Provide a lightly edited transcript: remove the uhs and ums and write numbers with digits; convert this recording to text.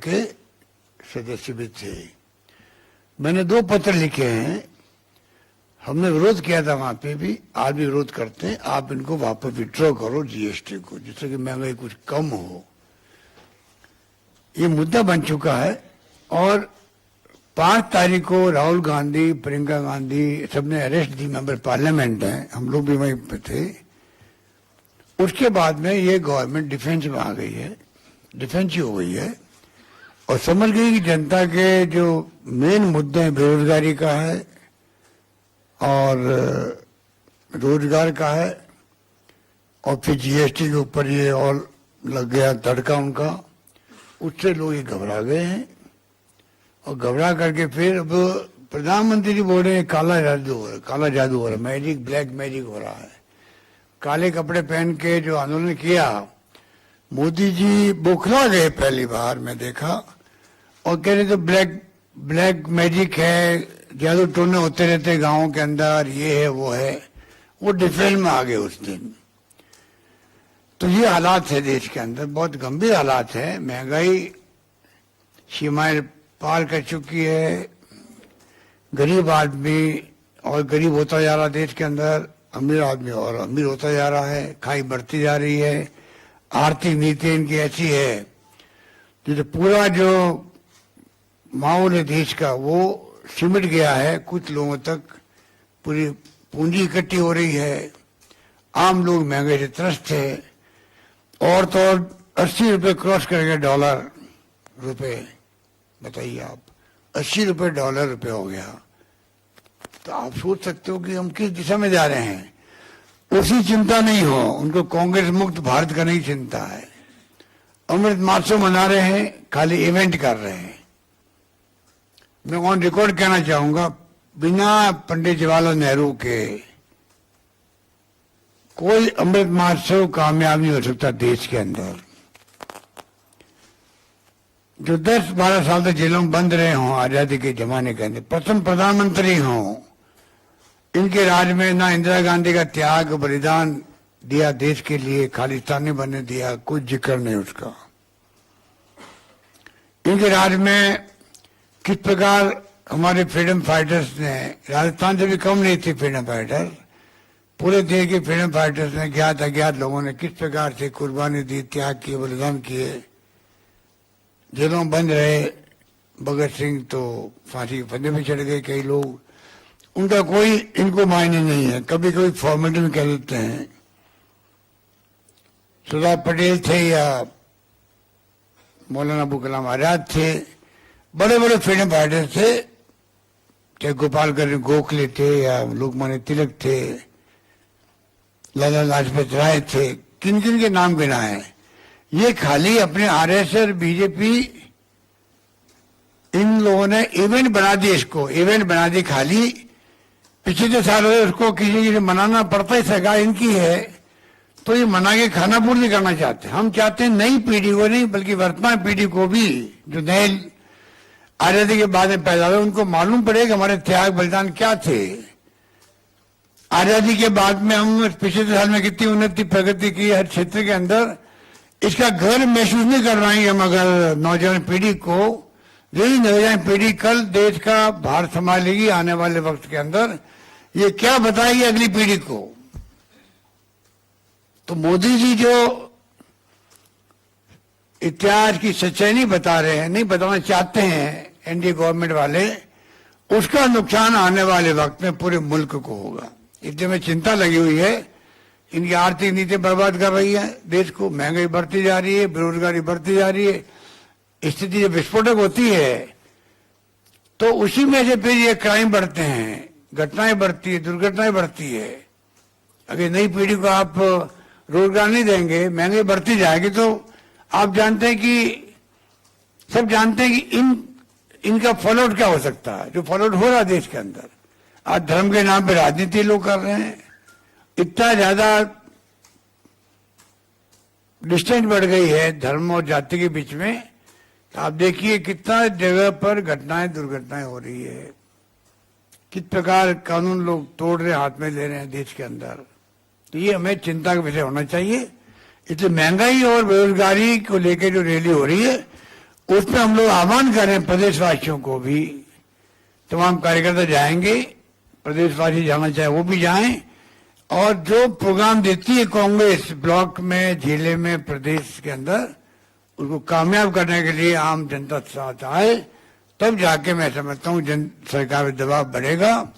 के सदस्य भी थे। मैंने 2 पत्र लिखे हैं। हमने विरोध किया था वहां पे भी, आज भी विरोध करते हैं। आप इनको वापस विड्रॉ करो जीएसटी को, जिससे कि महंगाई कुछ कम हो। ये मुद्दा बन चुका है। और 5 तारीख को राहुल गांधी, प्रियंका गांधी सबने अरेस्ट दी, मेंबर पार्लियामेंट हैं, हम लोग भी वहीं पे थे। उसके बाद में ये गवर्नमेंट डिफेंस में आ गई है, डिफेंसिव हो गई है और समझ गई कि जनता के जो मेन मुद्दे हैं बेरोजगारी का है और रोजगार का है, और फिर जीएसटी के ऊपर ये और लग गया तड़का उनका, उससे लोग ये घबरा गए हैं। और घबरा करके फिर अब प्रधानमंत्री जी बोल रहे हैं काला जादू हो रहा है, काला जादू हो रहा है, मैजिक, ब्लैक मैजिक हो रहा है। काले कपड़े पहन के जो आंदोलन किया, मोदी जी बौखला गए पहली बार मैं देखा, और कह रहे तो ब्लैक मैजिक है, जादू टोने होते रहते गांवों के अंदर, ये है वो है। वो डिफेंस में आ गए उस दिन। तो ये हालात है देश के अंदर, बहुत गंभीर हालात है। महंगाई सीमाएं पार कर चुकी है। गरीब आदमी और गरीब होता जा रहा देश के अंदर, अमीर आदमी और अमीर होता जा रहा है, खाई बढ़ती जा रही है। आर्थिक नीति इनकी ऐसी है जो पूरा जो माहौल है देश का वो सिमट गया है, कुछ लोगों तक पूरी पूंजी इकट्ठी हो रही है। आम लोग महंगाई से त्रस्त है। और तो और 80 रुपये क्रॉस कर गए डॉलर रुपए। बताइए आप, 80 रुपये डॉलर रुपये हो गया। तो आप सोच सकते हो कि हम किस दिशा में जा रहे हैं। उसी चिंता नहीं हो, उनको कांग्रेस मुक्त भारत का नहीं चिंता है। अमृत महोत्सव मना रहे हैं, खाली इवेंट कर रहे हैं। मैं ऑन रिकॉर्ड कहना चाहूंगा, बिना पंडित जवाहरलाल नेहरू के कोई अमृत महोत्सव कामयाब नहीं हो सकता देश के अंदर। जो 10-12 साल तक जेलों में बंद रहे हों आजादी के जमाने के अंदर, प्रथम प्रधानमंत्री हों, इनके राज में ना इंदिरा गांधी का त्याग बलिदान दिया देश के लिए, खालिस्तान नहीं बनने दिया, कुछ जिक्र नहीं उसका। इनके राज में किस प्रकार हमारे फ्रीडम फाइटर्स ने, राजस्थान से भी कम नहीं थे फ्रीडम फाइटर, पूरे देश के फ्रीडम फाइटर्स ने, ज्ञात अज्ञात लोगों ने किस प्रकार से कुर्बानी दी, त्याग किए, बलिदान किए, जेलों में बंद रहे। भगत सिंह तो फांसी के फंदे में चढ़ गए कई लोग। उनका कोई इनको मायने नहीं है, कभी कभी फॉर्मेलिटी में कह देते हैं। सरदार पटेल थे या मौलाना अबुल कलाम आजाद थे, बड़े बड़े फ्रीडम फाइटर थे, चाहे गोपाल कृष्ण गोखले थे या लोकमान्य तिलक थे, लाला लाजपत राय थे, किन किन के नाम गिनाए। ये खाली अपने आरएसएस, बीजेपी, इन लोगों ने इवेंट बना दी, इसको इवेंट बना दी खाली। पिछले साल उसको किसी से मनाना पड़ता ही, सरकार इनकी है तो ये मना के खाना पूर्ति करना चाहते हैं। हम चाहते हैं नई पीढ़ी को नहीं बल्कि वर्तमान पीढ़ी को भी, जो नए आजादी के बाद में पैदा हुए, उनको मालूम पड़ेगा हमारे त्याग बलिदान क्या थे। आजादी के बाद में हम पिछले साल में कितनी उन्नति प्रगति की हर क्षेत्र के अंदर, इसका घर महसूस नहीं करवाएंगे हम अगर नौजवान पीढ़ी को। यही नौजवान पीढ़ी कल देश का भार संभालेगी आने वाले वक्त के अंदर। ये क्या बताएगी अगली पीढ़ी को। तो मोदी जी जो इतिहास की सच्चाई नहीं बता रहे हैं, नहीं बताना चाहते हैं एनडीए गवर्नमेंट वाले, उसका नुकसान आने वाले वक्त में पूरे मुल्क को होगा। इसलिए में चिंता लगी हुई है। इनकी आर्थिक नीति बर्बाद कर रही है देश को, महंगाई बढ़ती जा रही है, बेरोजगारी बढ़ती जा रही है। स्थिति जब विस्फोटक होती है तो उसी में से फिर ये क्राइम बढ़ते हैं, घटनाएं बढ़ती है, दुर्घटनाएं बढ़ती है। अगर नई पीढ़ी को आप रोजगार नहीं देंगे, महंगाई बढ़ती जाएगी, तो आप जानते हैं कि, सब जानते हैं कि इनका फॉलोआउट क्या हो सकता है, जो फॉलोआउट हो रहा है देश के अंदर। आज धर्म के नाम पे राजनीति लोग कर रहे हैं, इतना ज्यादा डिस्टेंस बढ़ गई है धर्म और जाति के बीच में। आप देखिए कितना जगह पर घटनाएं, दुर्घटनाएं हो रही है, किस प्रकार कानून लोग तोड़ रहे, हाथ में ले रहे हैं देश के अंदर। तो ये हमें चिंता का विषय होना चाहिए। इसलिए महंगाई और बेरोजगारी को लेकर जो रैली हो रही है उसमें हम लोग आह्वान कर रहे हैं प्रदेशवासियों को भी, तमाम कार्यकर्ता जाएंगे, प्रदेशवासी जाना चाहे वो भी जाएं, और जो प्रोग्राम देती है कांग्रेस ब्लॉक में, जिले में, प्रदेश के अंदर, उसको कामयाब करने के लिए आम जनता साथ आए, तब जाके मैं समझता हूँ सरकार पे दबाव बढ़ेगा।